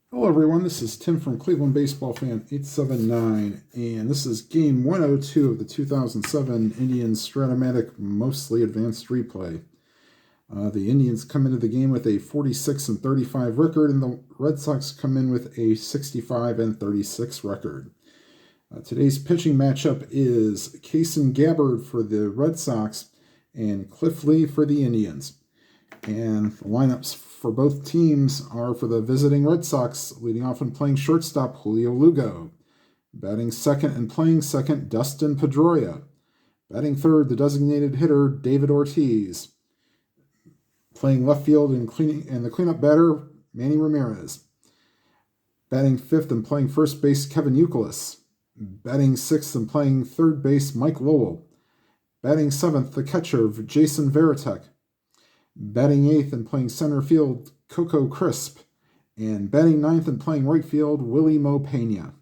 Hello everyone, this is Tim from Cleveland Baseball Fan 879, and this is game 102 of the 2007 Indians Stratomatic Mostly Advanced Replay. The Indians come into the game with a 46-35 record, and the Red Sox come in with a 65-36 record. Today's pitching matchup is Kason Gabbard for the Red Sox and Cliff Lee for the Indians. And the lineups for both teams are for the visiting Red Sox, leading off and playing shortstop Julio Lugo. Batting second and playing second, Dustin Pedroia. Batting third, the designated hitter, David Ortiz. Playing left field and the cleanup batter, Manny Ramirez. Batting fifth and playing first base, Kevin Youkilis. Batting sixth and playing third base, Mike Lowell. Batting seventh, the catcher, Jason Varitek. Batting eighth and playing center field, Coco Crisp. And batting ninth and playing right field, Willie Mo Pena.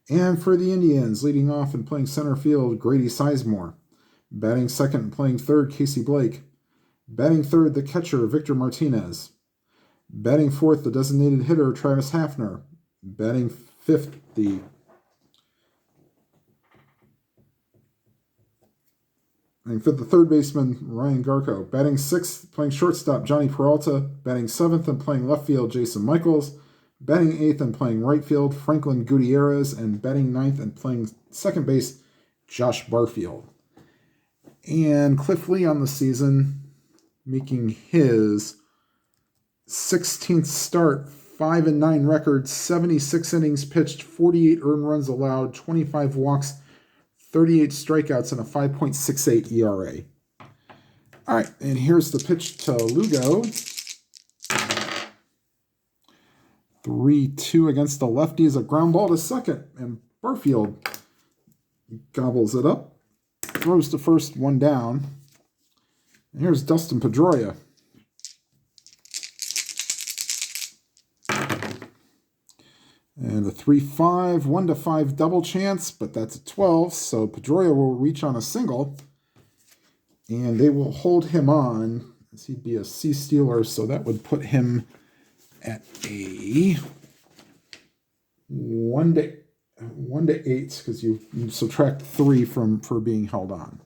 And for the Indians, leading off and playing center field, Grady Sizemore. Batting second and playing third, Casey Blake. Batting third, the catcher, Victor Martinez. Batting fourth, the designated hitter, Travis Hafner. Batting fifth, the third baseman, Ryan Garco. Batting sixth, playing shortstop, Johnny Peralta. Batting seventh and playing left field, Jason Michaels. Batting eighth and playing right field, Franklin Gutierrez. And batting ninth and playing second base, Josh Barfield. And Cliff Lee on the season, making his 16th start, 5-9 record, 76 innings pitched, 48 earned runs allowed, 25 walks, 38 strikeouts, and a 5.68 ERA. All right, and here's the pitch to Lugo. 3-2 against the lefty is a ground ball to second, and Barfield gobbles it up, throws to first, one down. And here's Dustin Pedroia. And a 3-5, 1-5 double chance, but that's a 12, so Pedroia will reach on a single, and they will hold him on, as he'd be a C stealer, so that would put him at a 1-8, because you subtract 3 for being held on.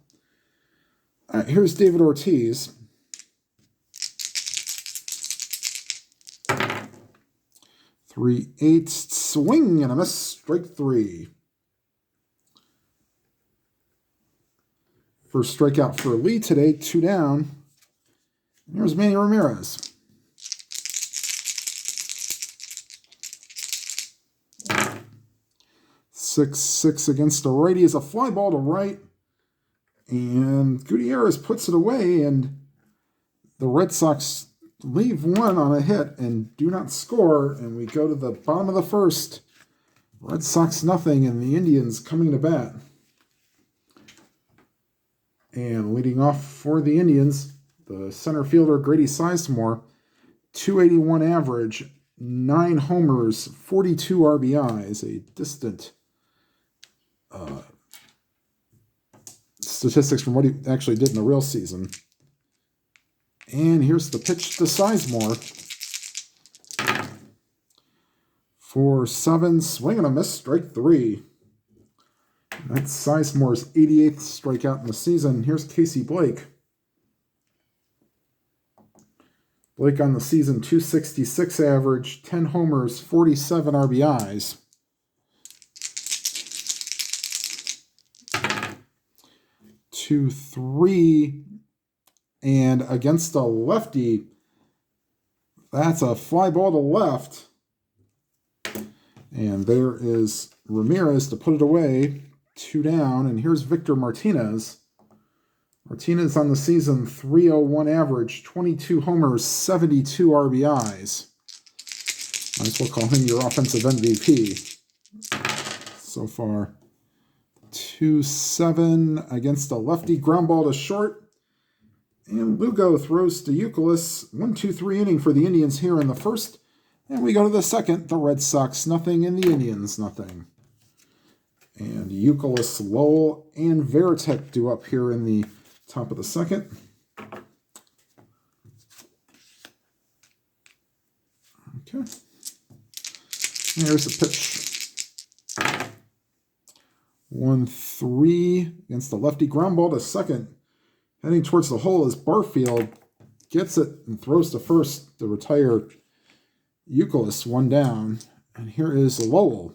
All right, here's David Ortiz. 3-8, swing and a miss, strike 3. First strikeout for Lee today, 2 down. And here's Manny Ramirez. 6-6 against the righty is a fly ball to right. And Gutierrez puts it away, and the Red Sox leave one on a hit and do not score, and we go to the bottom of the first. Red Sox nothing, and the Indians coming to bat. And leading off for the Indians, the center fielder Grady Sizemore, 281 average, 9 homers, 42 RBIs, a distant statistics from what he actually did in the real season. And here's the pitch to Sizemore. 4-7, swing and a miss, strike 3. That's Sizemore's 88th strikeout in the season. Here's Casey Blake. Blake on the season, 266 average, 10 homers, 47 RBIs. 2-3. And against a lefty, that's a fly ball to left. And there is Ramirez to put it away. 2 down. And here's Victor Martinez. Martinez on the season, 301 average, 22 homers, 72 RBIs. Might as well call him your offensive MVP so far. 2-7 against a lefty, ground ball to short. And Lugo throws to Youkilis. 1-2-3 inning for the Indians here in the first. And we go to the second. The Red Sox nothing and the Indians nothing. And Youkilis, Lowell, and Varitek do up here in the top of the second. Okay. Here's the pitch. 1-3 against the lefty. Ground ball to second. Heading towards the hole is Barfield. Gets it and throws to first to retire Youkilis, 1 down. And here is Lowell.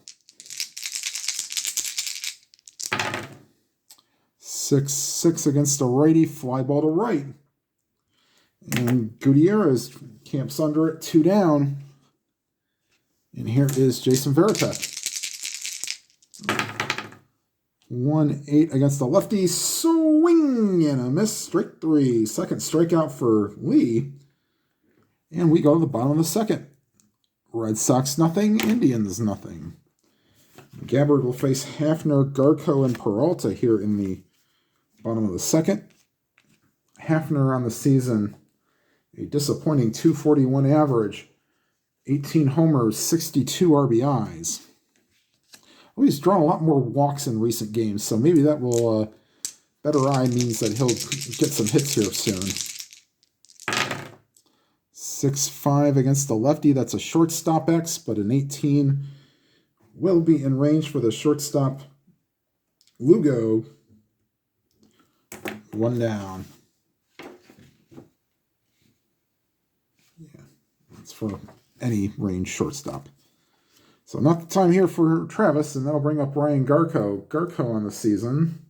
6-6 against the righty. Fly ball to right. And Gutierrez camps under it, 2 down. And here is Jason Varitek. 1-8 against the lefty. Swing and a miss. Strike 3. Second strikeout for Lee. And we go to the bottom of the second. Red Sox nothing, Indians nothing. Gabbard will face Hafner, Garco, and Peralta here in the bottom of the second. Hafner on the season, a disappointing .241 average, 18 homers, 62 RBIs. Well, he's drawn a lot more walks in recent games, so maybe that will, better eye means that he'll get some hits here soon. 6-5 against the lefty. That's a shortstop X, but an 18 will be in range for the shortstop. Lugo, 1 down. Yeah, that's for any range shortstop. So not the time here for Travis, and that'll bring up Ryan Garco. Garco on the season,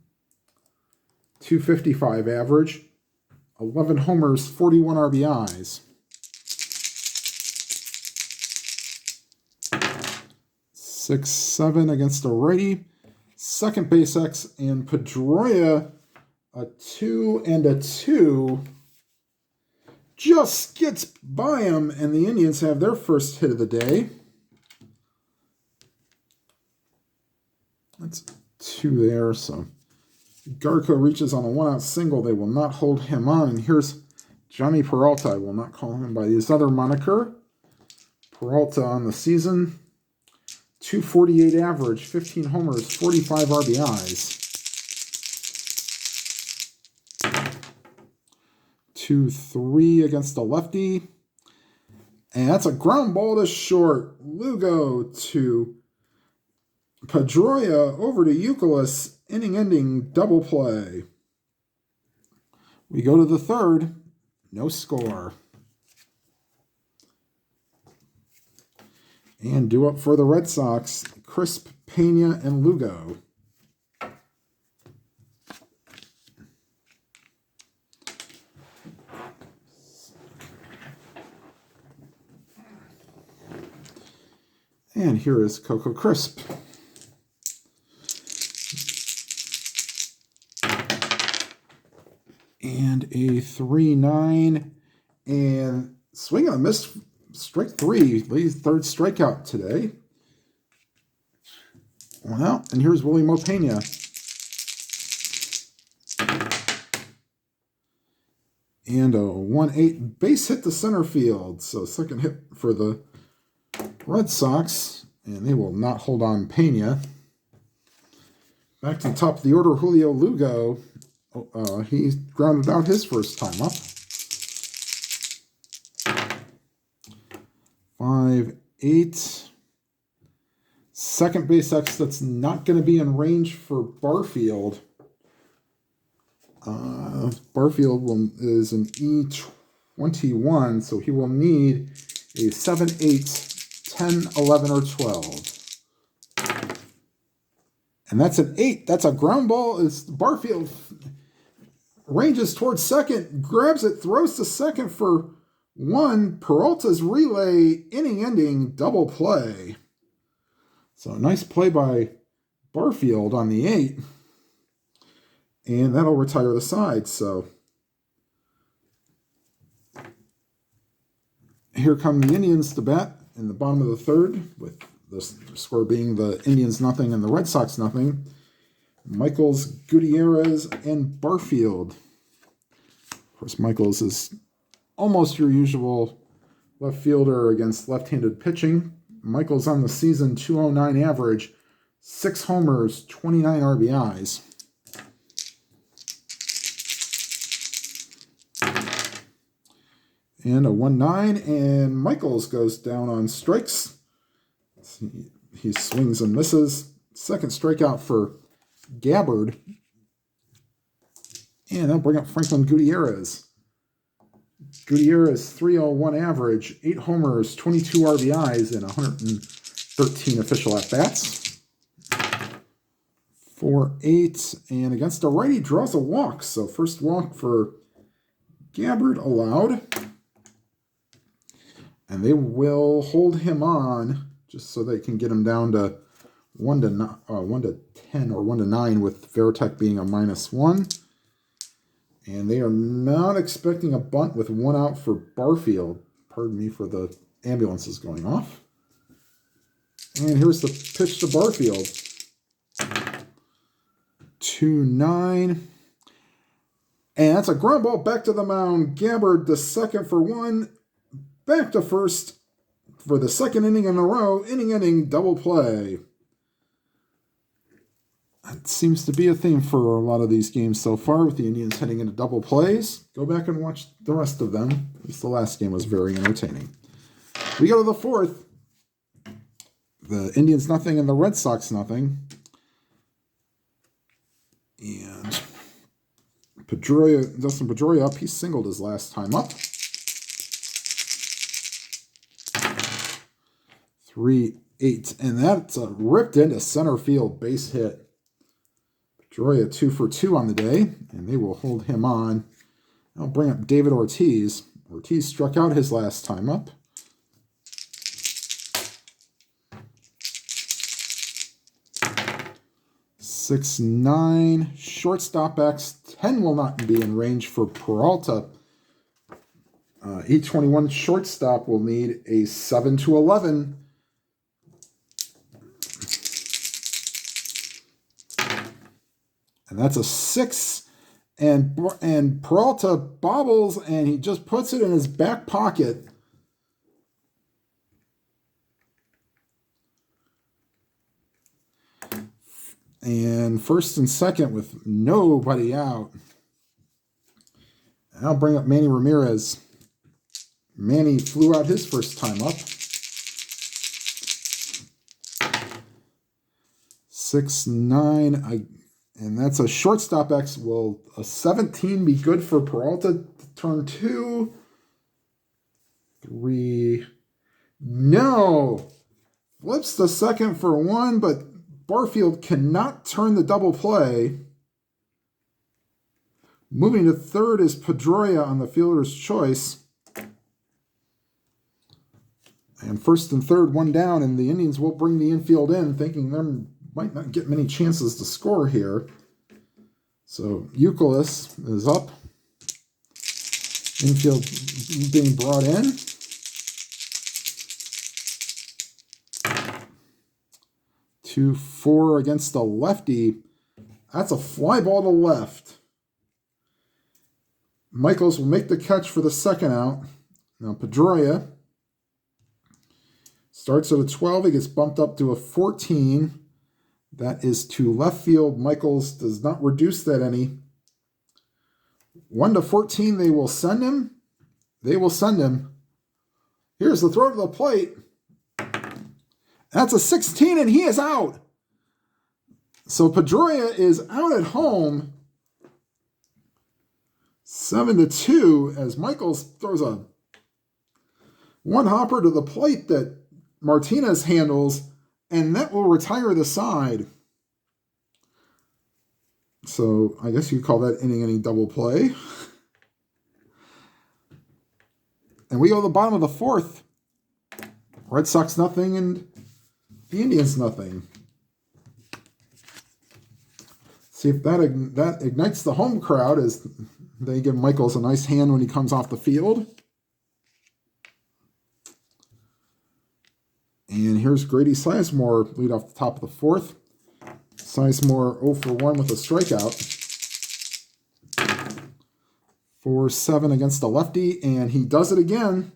.255 average, 11 homers, 41 RBIs. 6-7 against a righty. Second base X, and Pedroia, a 2 and a 2, just gets by him, and the Indians have their first hit of the day. That's 2 there, so Garco reaches on a 1-out single. They will not hold him on. And here's Johnny Peralta. I will not call him by his other moniker. Peralta on the season, .248 average, 15 homers, 45 RBIs. 2-3 against the lefty. And that's a ground ball to short. Lugo to Pedroia, over to Youkilis, inning-ending double play. We go to the third. No score. And due up for the Red Sox, Crisp, Pena, and Lugo. And here is Coco Crisp. And a 3-9. And swing and a miss. Strike 3, Lee's third strikeout today. 1 out, and here's Willie Mopena. And a 1-8 base hit to center field. So second hit for the Red Sox, and they will not hold on Pena. Back to the top of the order, Julio Lugo. He grounded out his first time up. 5-8. Second base X that's not going to be in range for Barfield. Barfield is an E21, so he will need a 7, 8, 10, 11, or 12. And that's an 8. That's a ground ball. Is Barfield ranges towards second, grabs it, throws to second for 1. Peralta's relay, inning-ending double play. So nice play by Barfield on the 8. And that'll retire the side. So here come the Indians to bat in the bottom of the third, with the score being the Indians nothing and the Red Sox nothing. Michaels, Gutierrez, and Barfield. Of course, Michaels is almost your usual left fielder against left-handed pitching. Michaels on the season, .209 average, 6 homers, 29 RBIs. And a 1-9, and Michaels goes down on strikes. He swings and misses. Second strikeout for Gabbard. And that'll bring up Franklin Gutierrez. Gutierrez, 301 average, 8 homers, 22 RBIs, and 113 official at-bats. 4-8, and against a righty, draws a walk. So first walk for Gabbard allowed. And they will hold him on just so they can get him down to 1 to 10 or 1 to 9 with Veritek being a -1. And they are not expecting a bunt with 1 out for Barfield. Pardon me for the ambulances going off. And here's the pitch to Barfield. 2-9. And that's a ground ball back to the mound. Gabbard, the second for 1. Back to first for the second inning in a row. Inning double play. That seems to be a theme for a lot of these games so far, with the Indians heading into double plays. Go back and watch the rest of them. At least the last game was very entertaining. We go to the fourth. The Indians nothing and the Red Sox nothing. And Dustin Pedroia up. He singled his last time up. 3-8. And that's a ripped into center field base hit. Pedroia 2 for 2 on the day, and they will hold him on. I'll bring up David Ortiz. Ortiz struck out his last time up. (6-9). Shortstop X10 will not be in range for Peralta. E21 shortstop will need a 7-11. And that's a 6. And Peralta bobbles, and he just puts it in his back pocket. And first and second with nobody out. And I'll bring up Manny Ramirez. Manny flew out his first time up. 6-9. And that's a shortstop X. Will a 17 be good for Peralta? Turn 2. 3. No. Flips the second for 1, but Barfield cannot turn the double play. Moving to third is Pedroia on the fielder's choice. And first and third, 1 down, and the Indians will bring the infield in, thinking they might not get many chances to score here. So Euclid is up. Infield being brought in. Two, 4 against the lefty. That's a fly ball to left. Michaels will make the catch for the second out. Now Pedroia starts at a 12. He gets bumped up to a 14. That is to left field. Michaels does not reduce that any. 1 to 14, they will send him. Here's the throw to the plate. That's a 16, and he is out. So Pedroia is out at home. 7-2 as Michaels throws a one hopper to the plate that Martinez handles, and that will retire the side. So I guess you could call that inning double play. And we go to the bottom of the fourth. Red Sox nothing and the Indians nothing. See if that ignites the home crowd as they give Michaels a nice hand when he comes off the field. And here's Grady Sizemore lead off the top of the fourth. Sizemore 0 for 1 with a strikeout. 4-7 against the lefty, and he does it again.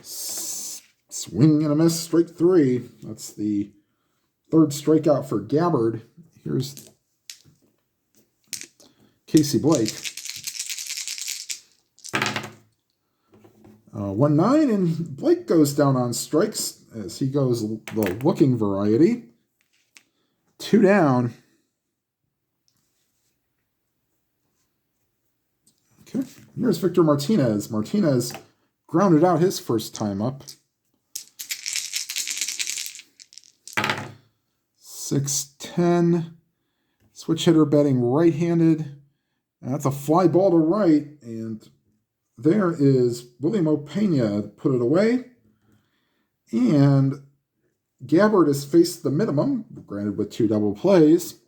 Swing and a miss, strike 3. That's the third strikeout for Gabbard. Here's Casey Blake. 1-9, and Blake goes down on strikes as he goes the looking variety. 2 down. Okay, here's Victor Martinez. Martinez grounded out his first time up. 6-10. Switch hitter batting right-handed. That's a fly ball to right. And there is William Opeña, put it away. And Gabbard has faced the minimum, granted with 2 double plays,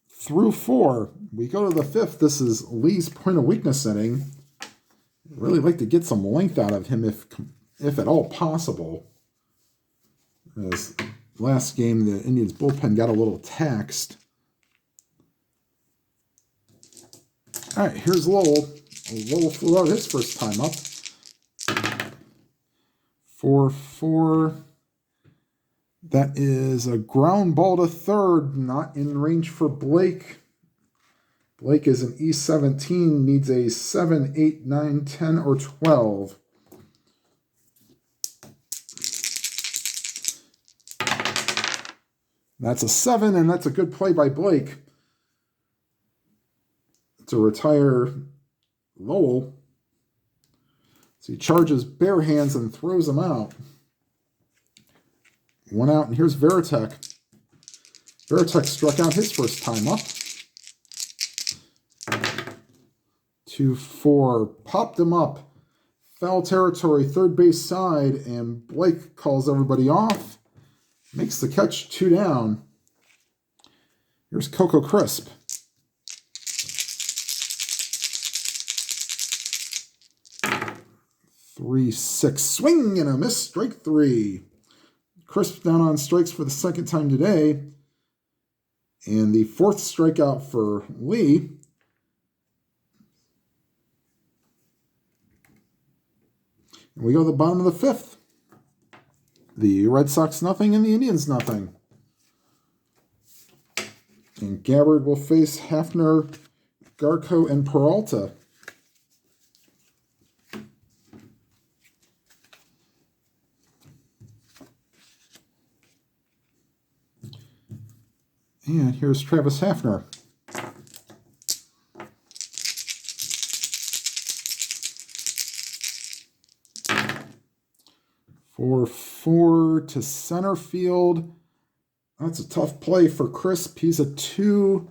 through 4. We go to the 5th. This is Lee's point of weakness inning. I'd really like to get some length out of him if at all possible. As last game, the Indians bullpen got a little taxed. All right, here's Lowell. Lowell flew out his first time up. 4-4. That is a ground ball to third, not in range for Blake. Blake is an E17, needs a 7, 8, 9, 10, or 12. That's a 7, and that's a good play by Blake to retire Lowell. So he charges bare hands and throws him out. 1 out, and here's Veritek. Veritek struck out his first time up. 2-4, popped him up. Foul territory, third base side, and Blake calls everybody off. Makes the catch, 2 down. Here's Coco Crisp. 3-6, swing and a miss, strike 3. Crisp down on strikes for the second time today. And the 4th strikeout for Lee. And we go to the bottom of the 5th. The Red Sox nothing and the Indians nothing. And Gabbard will face Hafner, Garco, and Peralta. And here's Travis Hafner. For 4 to center field. That's a tough play for Crisp. He's a 2.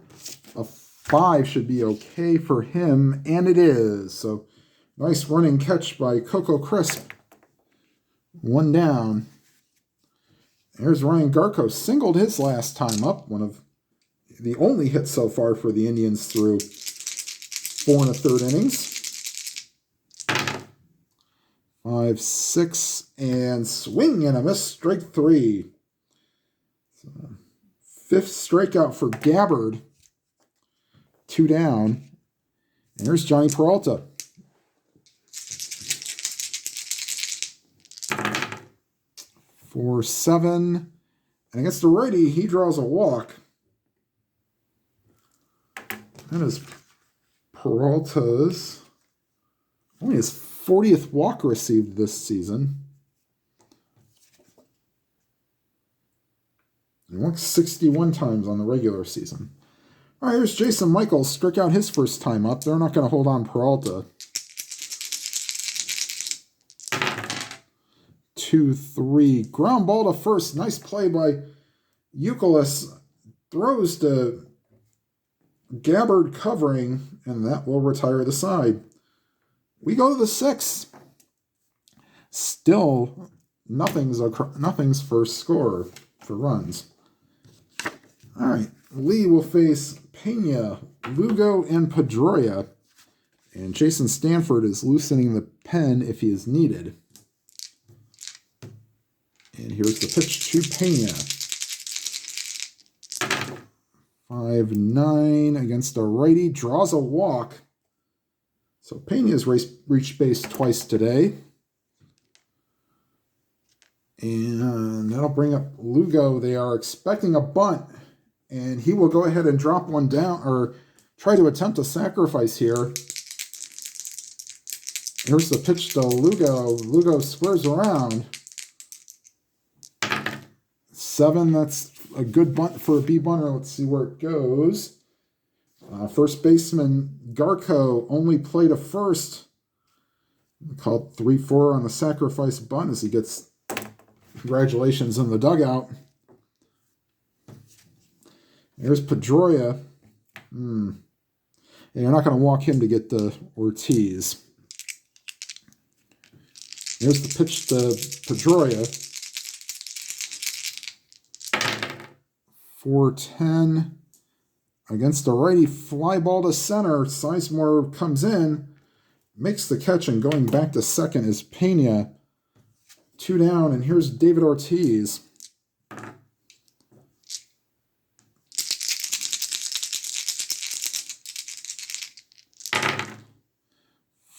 A 5 should be okay for him, and it is. So nice running catch by Coco Crisp. 1 down. There's Ryan Garco, singled his last time up. One of the only hit so far for the Indians through 4 1/3 innings. 5-6, and swing and a miss, strike 3. So, 5th strikeout for Gabbard. 2 down. And here's Johnny Peralta. 4-7. And against the righty, he draws a walk. That is Peralta's only his 40th walk received this season. He walked 61 times on the regular season. All right, here's Jason Michaels. Struck out his first time up. They're not going to hold on Peralta. 2-3. Ground ball to first. Nice play by Youkilis. Throws to Gabbard covering, and that will retire the side. We go to the 6th. Still, nothing's first score for runs. All right, Lee will face Pena, Lugo, and Pedroia. And Jason Stanford is loosening the pen if he is needed. And here's the pitch to Pena. 5-9 against a righty, draws a walk. So Pena has reached base twice today. And that'll bring up Lugo. They are expecting a bunt. And he will go ahead and drop one down, or try to attempt a sacrifice here. Here's the pitch to Lugo. Lugo squares around. 7, that's a good bunt for a B bunter. Let's see where it goes. First baseman Garco only played a first. Called 3-4 on the sacrifice bunt as he gets congratulations in the dugout. There's Pedroia. And you're not going to walk him to get the Ortiz. Here's the pitch to Pedroia. 4-10 against a righty fly ball to center. Sizemore comes in, makes the catch, and going back to second is Pena. 2 down, and here's David Ortiz.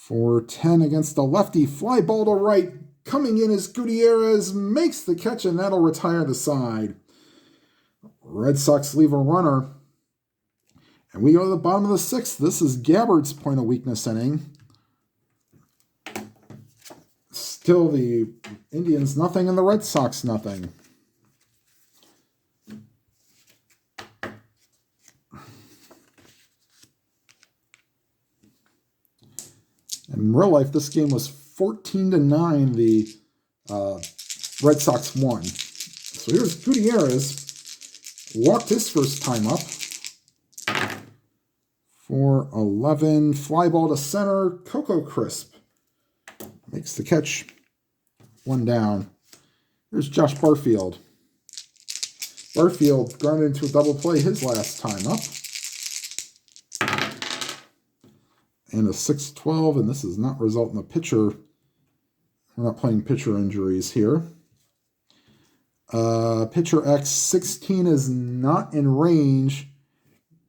4-10 against the lefty. Fly ball to right. Coming in is Gutierrez. Makes the catch, and that'll retire the side. Red Sox leave a runner. And we go to the bottom of the 6th. This is Gabbard's point of weakness inning. Still the Indians nothing and the Red Sox nothing. In real life, this game was 14-9. The Red Sox won. So here's Gutierrez. Walked his first time up. 4-11. Fly ball to center. Coco Crisp makes the catch. 1 down. Here's Josh Barfield. Barfield grounded into a double play his last time up. And a 6-12, and this does not result in a pitcher. We're not playing pitcher injuries here. Pitcher X16 is not in range.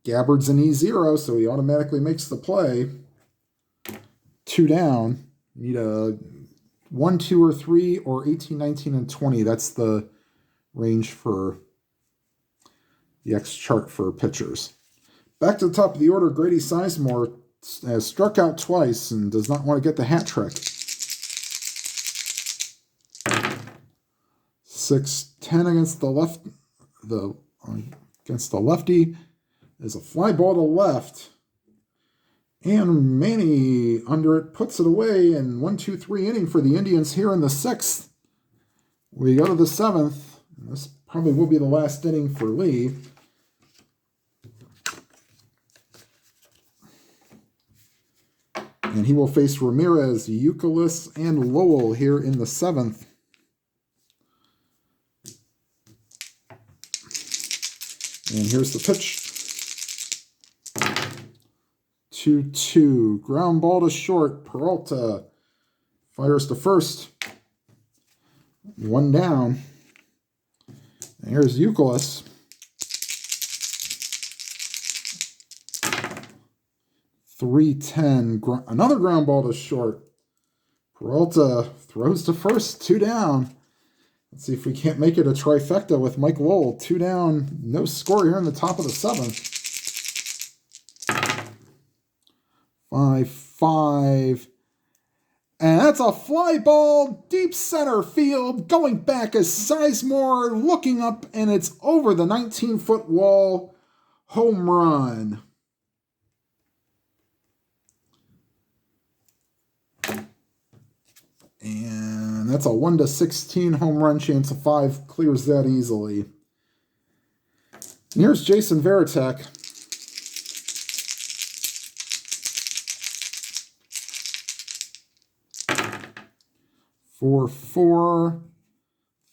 Gabbard's an E0, so he automatically makes the play. 2 down. You need a 1, 2, or 3, or 18, 19, and 20. That's the range for the X chart for pitchers. Back to the top of the order, Grady Sizemore has struck out twice and does not want to get the hat trick. 6-10 against the lefty is a fly ball to left. And Manny under it puts it away in 1-2-3 inning for the Indians here in the 6th. We go to the 7th. This probably will be the last inning for Lee. And he will face Ramirez, Youkilis, and Lowell here in the 7th. And here's the pitch. 2-2. Ground ball to short. Peralta fires to first. 1 down. And here's Youkilis. 3-10. Another ground ball to short. Peralta throws to first. 2 down. Let's see if we can't make it a trifecta with Mike Lowell. 2 down. No score here in the top of the 7th. 5-5. And that's a fly ball. Deep center field. Going back is Sizemore looking up, and it's over the 19-foot wall. Home run. And that's a 1-16 home run chance. Of 5 clears that easily. And here's Jason Varitek. For 4.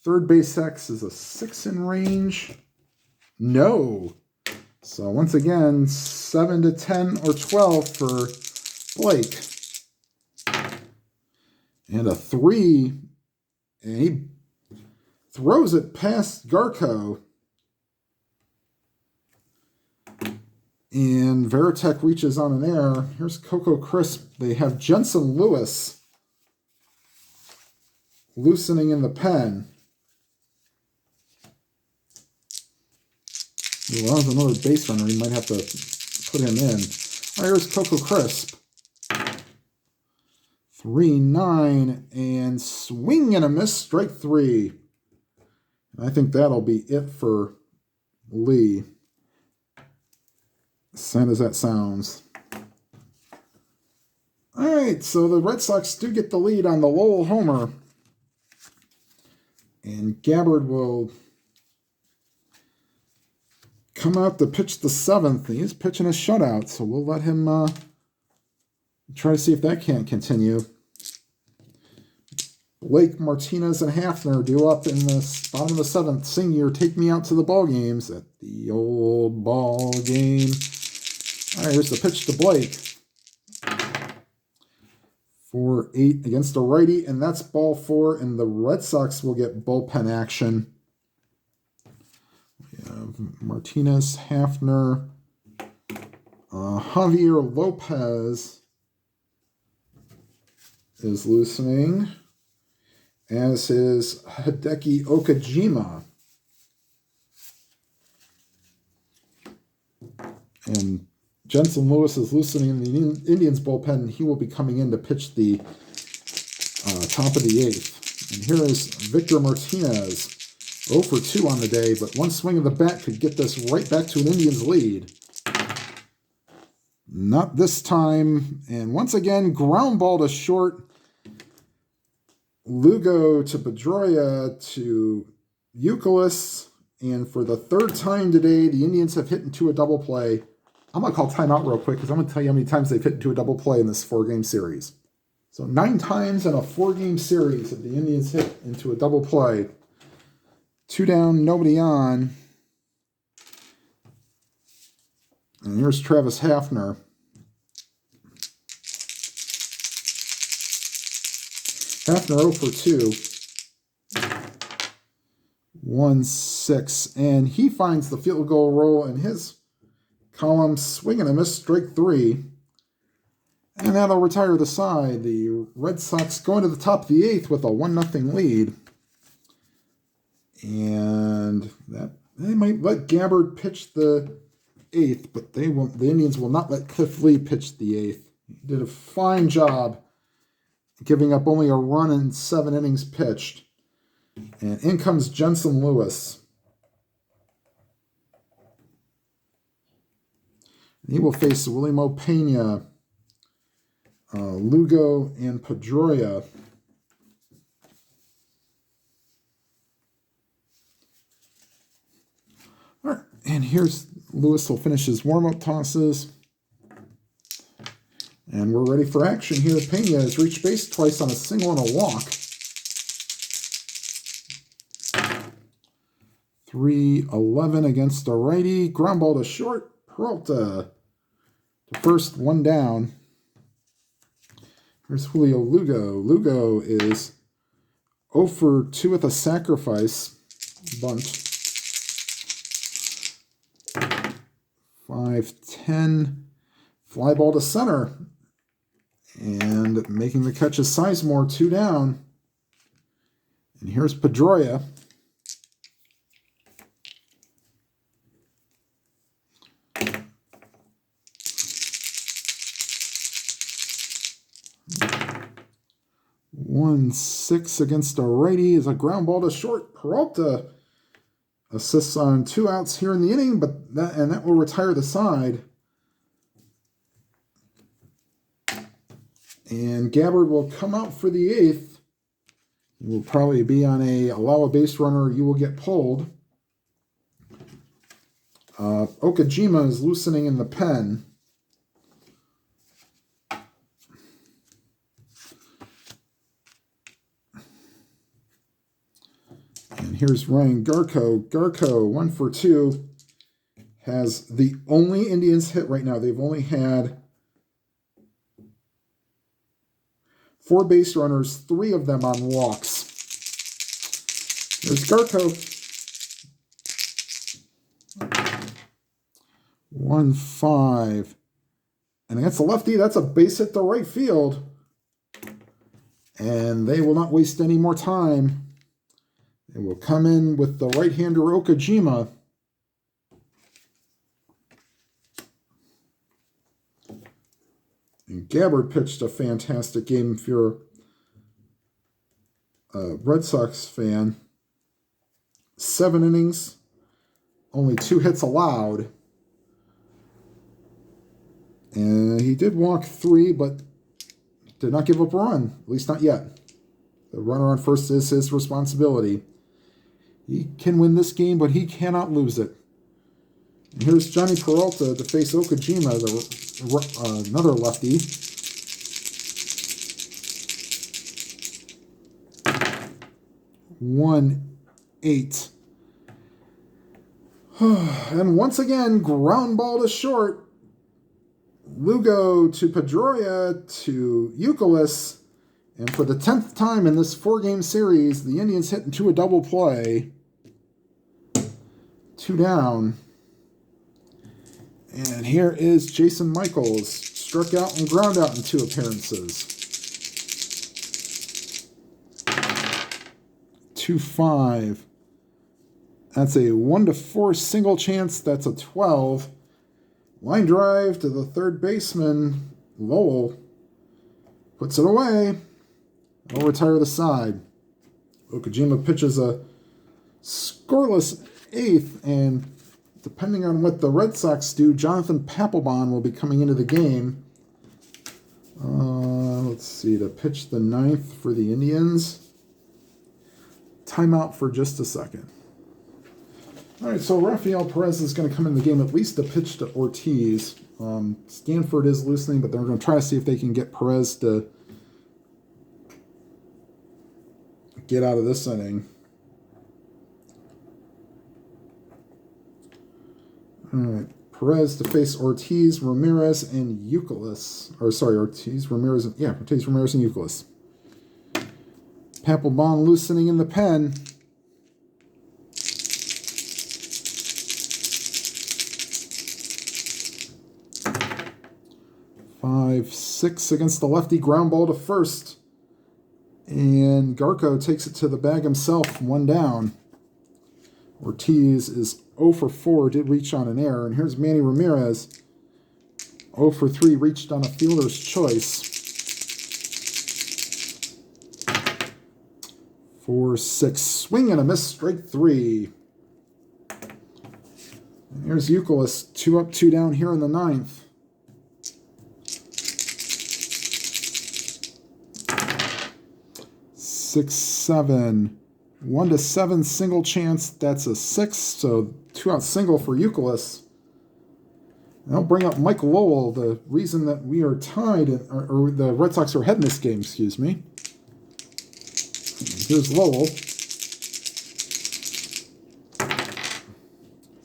Third base X is a 6 in range. No. So once again, 7-10 or 12 for Blake. And a 3, and he throws it past Garco. And Varitek reaches on an error. Here's Coco Crisp. They have Jensen Lewis loosening in the pen. Well, that was another base runner. He might have to put him in. All right, here's Coco Crisp. 3-9, and swing and a miss, strike 3. I think that'll be it for Lee. Sad as that sounds. All right, so the Red Sox do get the lead on the Lowell homer. And Gabbard will come out to pitch the 7th. He's pitching a shutout, so we'll let him try to see if that can't continue. Blake, Martinez, and Hafner due up in the bottom of the 7th. Sing your Take Me Out to the Ball Games at the old ball game. All right, here's the pitch to Blake. 4-8 against a righty, and that's ball 4, and the Red Sox will get bullpen action. We have Martinez, Hafner, Javier Lopez is loosening, as is Hideki Okajima. And Jensen Lewis is loosening in the Indians bullpen. He will be coming in to pitch the top of the 8th. And here is Victor Martinez, 0 for 2 on the day, but one swing of the bat could get this right back to an Indians lead. Not this time. And once again, ground ball to short. Lugo to Pedroia to Euclid. And for the 3rd time today, the Indians have hit into a double play. I'm going to call timeout real quick because I'm going to tell you how many times they've hit into a double play in this 4-game series. So 9 times in a 4-game series have the Indians hit into a double play. 2 down, nobody on. And here's Travis Hafner. Hafner 0 for 2. 1-6. And he finds the field goal roll in his column, swing and a miss, strike 3. And that'll retire the side. The Red Sox going to the top of the 8th with a 1-0 lead. And that they might let Gabbard pitch the 8th, but they won't. The Indians will not let Cliff Lee pitch the 8th. He did a fine job, giving up only a run in 7 innings pitched. And in comes Jensen Lewis. He will face William Opeña, Lugo, and Pedroia. All right, and here's Lewis will finish his warm-up tosses. And we're ready for action here. Peña has reached base twice on a single and a walk. 3-11 against a righty. Ground ball to short. Peralta to first, 1 down. Here's Julio Lugo. Lugo is 0 for 2 with a sacrifice bunt. 5-10. Fly ball to center. And making the catch is Sizemore, 2 down. And here's Pedroia. One 6 against a righty is a ground ball to short. Peralta assists on 2 outs here in the inning, but that will retire the side. And Gabbard will come out for the 8th. He will probably be on allow a base runner. You will get pulled. Okajima is loosening in the pen. And here's Ryan Garco. Garco, 1 for 2, has the only Indians hit right now. They've only had 4 base runners, 3 of them on walks. There's Garco. 1-5. And against the lefty, that's a base hit to right field. And they will not waste any more time. They will come in with the right-hander Okajima. And Gabbard pitched a fantastic game if you're a Red Sox fan. 7 innings, only 2 hits allowed. And he did walk 3, but did not give up a run, at least not yet. The runner on first is his responsibility. He can win this game, but he cannot lose it. And here's Johnny Peralta to face Okajima, another lefty. One, 8. And once again, ground ball to short. Lugo to Pedroia to Youkilis. And for the 10th time in this 4-game series, the Indians hit into a double play. 2 down. And here is Jason Michaels. Struck out and ground out in 2 appearances. 2-5. That's a 1-4 single chance. That's a 12. Line drive to the third baseman, Lowell. Puts it away. I'll retire the side. Okajima pitches a scoreless 8th, and depending on what the Red Sox do, Jonathan Papelbon will be coming into the game. Let's see, to pitch the 9th for the Indians. Timeout for just a second. All right, so Rafael Perez is going to come in the game at least to pitch to Ortiz. Stanford is loosening, but they're going to try to see if they can get Perez to get out of this inning. All right, Perez to face Ortiz, Ramirez, and Youkilis. Ortiz, Ramirez, and Youkilis. Papelbon loosening in the pen. 5-6 against the lefty, ground ball to first. And Garco takes it to the bag himself, 1 down. Ortiz is 0 for 4, did reach on an error. And here's Manny Ramirez, 0 for 3, reached on a fielder's choice. 4-6, swing and a miss, strike 3. And here's Youkilis, 2 up, 2 down here in the 9th. 6-7, 1-7 single chance. That's a 6, so 2-out single for Youkilis. And I'll bring up Mike Lowell, the reason that we are tied, or the Red Sox are ahead in this game, excuse me. Here's Lowell.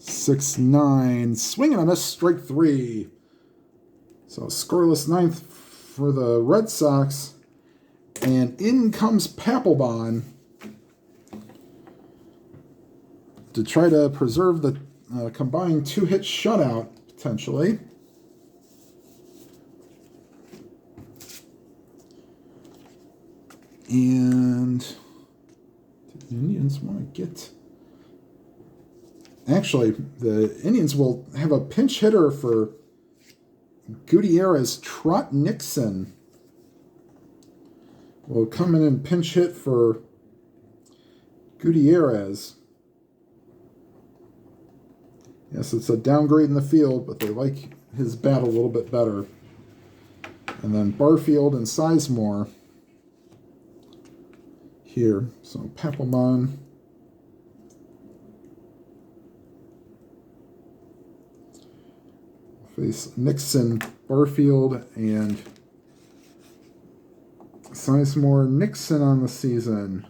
6-9, swing and a miss, strike 3. So scoreless 9th for the Red Sox. And in comes Papelbon to try to preserve the combined 2-hit shutout, potentially. And the Indians want to get... Actually, the Indians will have a pinch hitter for Gutierrez. Trot Nixon will come in and pinch hit for Gutierrez. Yes, it's a downgrade in the field, but they like his bat a little bit better. And then Barfield and Sizemore here. So Papelbon face Nixon, Barfield, and Sizemore. Nixon on the season.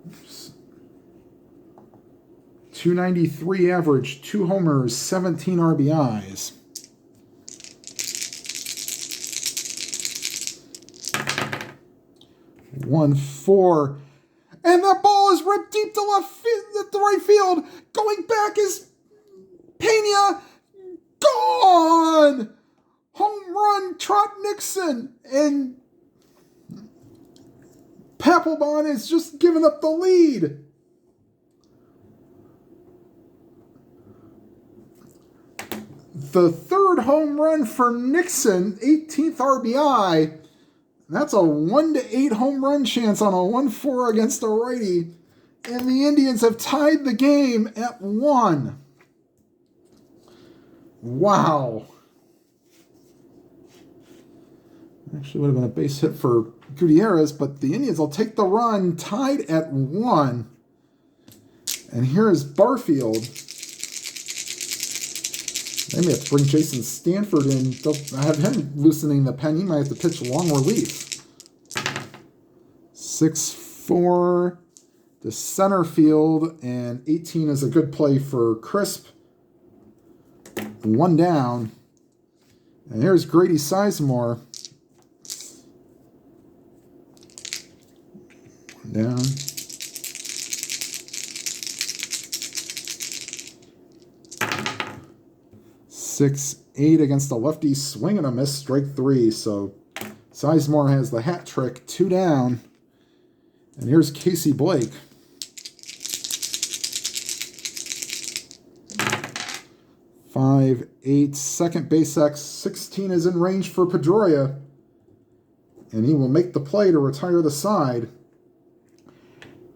Oops. 293 average, 2 homers, 17 RBIs. One, 4, and that ball is ripped deep to the right field. Going back is Pena. Gone. Home run, Trot Nixon, and Papelbon is just giving up the lead. The 3rd home run for Nixon, 18th RBI. That's a 1-8 home run chance on a 1-4 against a righty. And the Indians have tied the game at 1. Wow. Actually would have been a base hit for Gutierrez, but the Indians will take the run, tied at 1. And here is Barfield. They may have to bring Jason Stanford in. They'll have him loosening the pen. He might have to pitch long relief. 6-4 to center field, and 18 is a good play for Crisp. 1 down. And here's Grady Sizemore. 1 down. 6-8 against the lefty, swing and a miss, strike 3. So Sizemore has the hat trick, 2 down. And here's Casey Blake. 5-8, second base X. 16 is in range for Pedroia. And he will make the play to retire the side.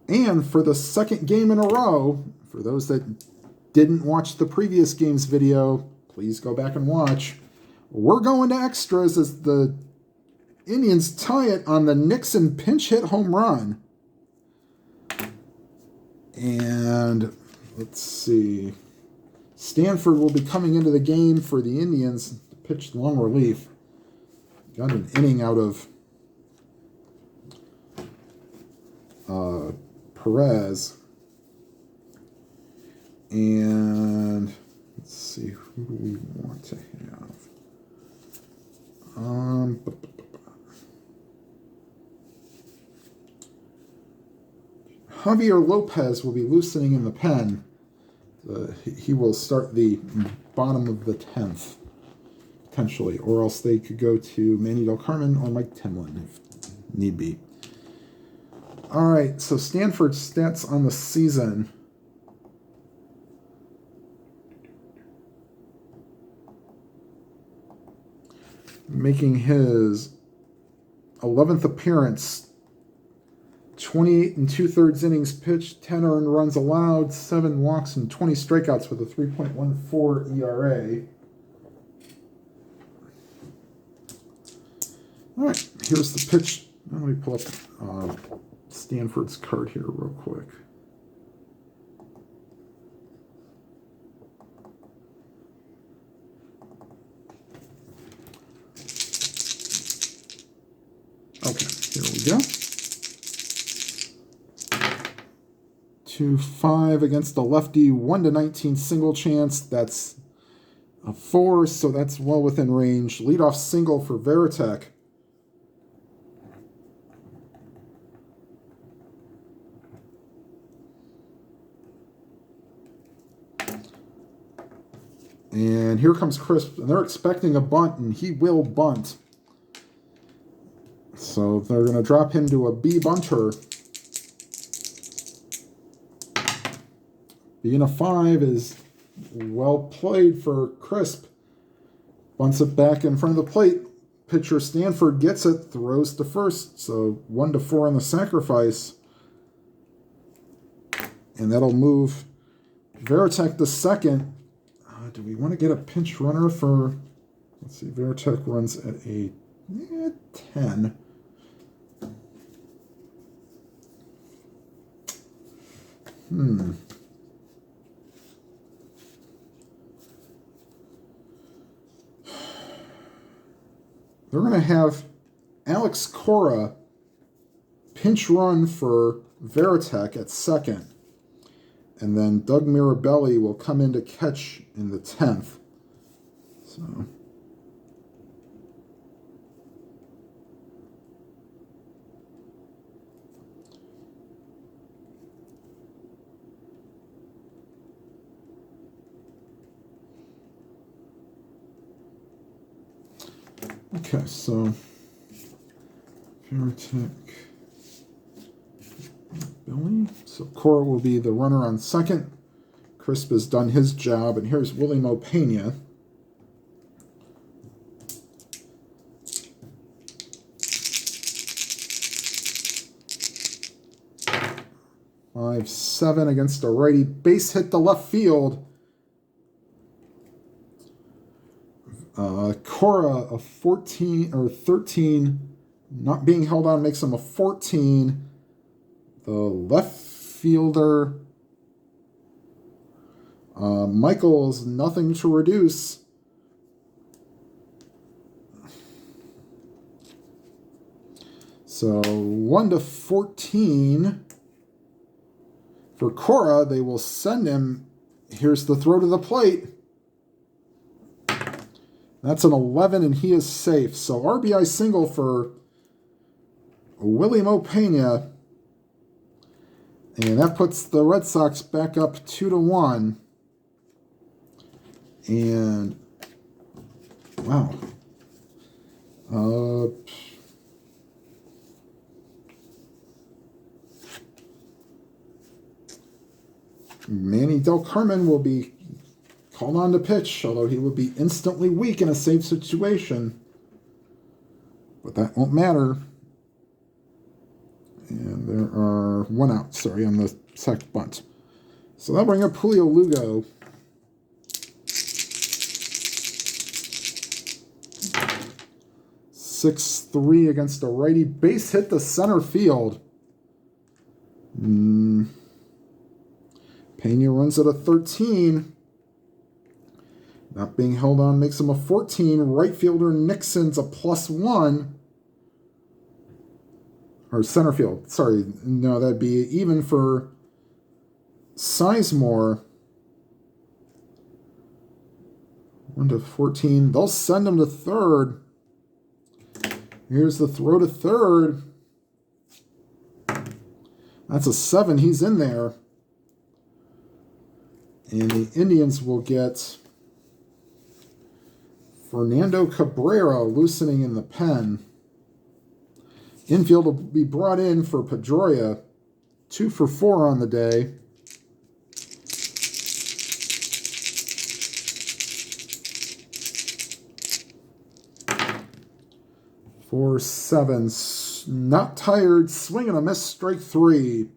And for the second game in a row, for those that didn't watch the previous game's video, please go back and watch. We're going to extras as the Indians tie it on the Nixon pinch hit home run. And let's see. Stanford will be coming into the game for the Indians to pitch long relief. Got an inning out of Perez. And let's see, who do we want to have? Javier Lopez will be loosening in the pen. He will start the bottom of the 10th, potentially. Or else they could go to Manny Del Carmen or Mike Timlin if need be. All right, so Stanford's stats on the season. Making his 11th appearance, 28 2/3 innings pitched, 10 earned runs allowed, 7 walks, and 20 strikeouts with a 3.14 ERA. All right, here's the pitch. Let me pull up Stanford's card here real quick. Okay, here we go. 2-5 against the lefty, 1-19 single chance. That's a 4, so that's well within range. Leadoff single for Veritek. And here comes Crisp, and they're expecting a bunt, and he will bunt. So they're going to drop him to a B bunter. Being a 5 is well played for Crisp. Bunts it back in front of the plate. Pitcher Stanford gets it, throws to first. So 1-4 on the sacrifice. And that'll move Veritek to second. Do we want to get a pinch runner for... Let's see, Veritek runs at a 10. They're going to have Alex Cora pinch run for Veritek at second. And then Doug Mirabelli will come in to catch in the 10th. So... Okay, so Veritek, Billy. So Cora will be the runner on second. Crisp has done his job, and here's Willie Mo Pena. 5-7 against a righty. Base hit to left field. Cora, a 14 or 13, not being held on makes him a 14. The left fielder, Michaels, nothing to reduce. So 1-14 for Cora. They will send him. Here's the throw to the plate. That's an 11, and he is safe. So RBI single for William Opeña. And that puts the Red Sox back up 2-1. And, wow. Manny Del Carmen will be called on to pitch, although he will be instantly weak in a safe situation. But that won't matter. And there are one out, sorry, on the sacked bunt. So that'll bring up Julio Lugo. .6-3 against a righty. Base hit to center field. Pena runs at a 13. Not being held on makes him a 14. Right fielder Nixon's a +1. Or center field. Sorry. No, that'd be even for Sizemore. 1-14. They'll send him to third. Here's the throw to third. That's a 7. He's in there. And the Indians will get Fernando Cabrera loosening in the pen. Infield will be brought in for Pedroia. 2 for 4 on the day. For 7. Not tired. Swing and a miss. Strike 3.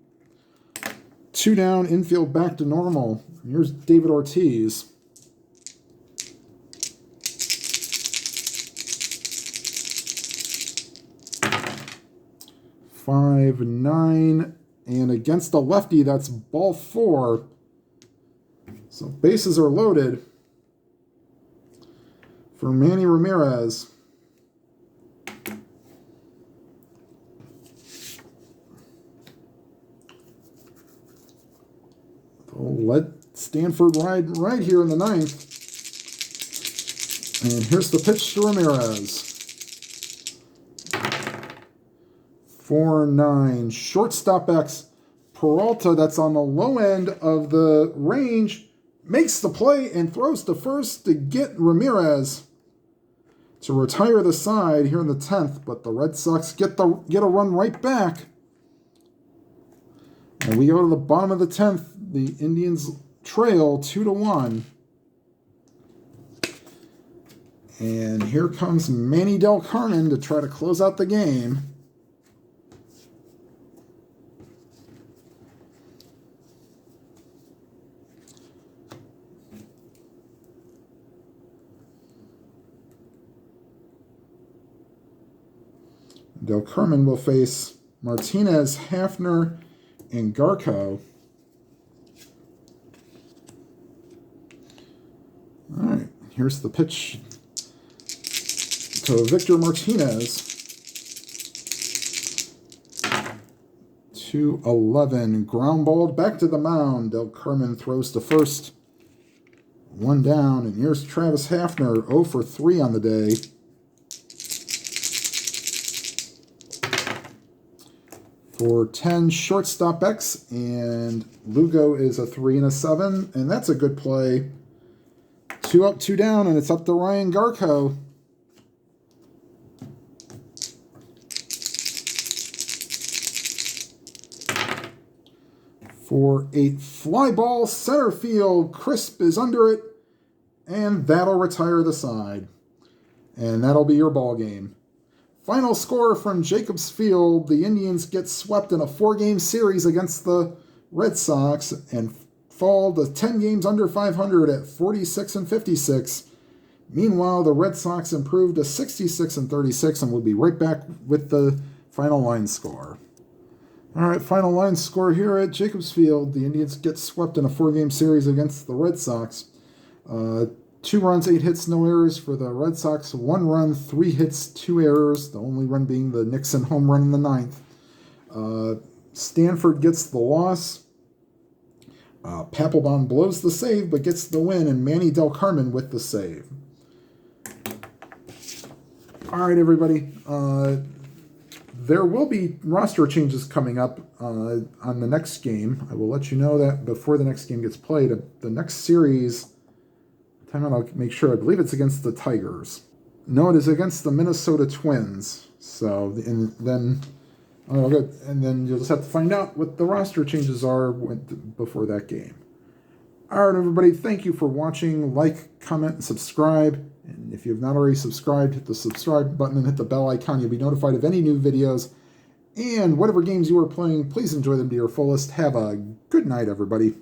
2 down. Infield back to normal. Here's David Ortiz. 5-9, and against a lefty, that's ball 4. So bases are loaded for Manny Ramirez. They'll let Stanford ride right here in the 9th. And here's the pitch to Ramirez. 4-9. Shortstop X. Peralta, that's on the low end of the range, makes the play and throws to first to get Ramirez to retire the side here in the 10th. But the Red Sox get a run right back. And we go to the bottom of the 10th. The Indians trail 2-1. And here comes Manny Del Carmen to try to close out the game. Del Carmen will face Martinez, Hafner, and Garco. All right, here's the pitch to Victor Martinez. 2-11, ground balled back to the mound. Del Carmen throws to first. 1 down, and here's Travis Hafner, 0 for 3 on the day. For 10, shortstop X, and Lugo is a 3 and a 7, and that's a good play. 2 up, 2 down, and it's up to Ryan Garco. For 8, fly ball, center field, Crisp is under it, and that'll retire the side. And that'll be your ball game. Final score from Jacobs Field, the Indians get swept in a 4-game series against the Red Sox and fall to 10 games under 500 at 46-56. Meanwhile, the Red Sox improved to 66-36, and we'll be right back with the final line score. All right, final line score here at Jacobs Field. The Indians get swept in a 4-game series against the Red Sox. 2 runs, 8 hits, no errors for the Red Sox. 1 run, 3 hits, 2 errors. The only run being the Nixon home run in the 9th. Stanford gets the loss. Papelbon blows the save but gets the win, and Manny Del Carmen with the save. All right, everybody. There will be roster changes coming up on the next game. I will let you know that before the next game gets played. The next series, time out, I'll make sure. I believe it's against the Tigers. No, it is against the Minnesota Twins. So, and then you'll just have to find out what the roster changes are before that game. All right, everybody. Thank you for watching. Like, comment, and subscribe. And if you have not already subscribed, hit the subscribe button and hit the bell icon. You'll be notified of any new videos. And whatever games you are playing, please enjoy them to your fullest. Have a good night, everybody.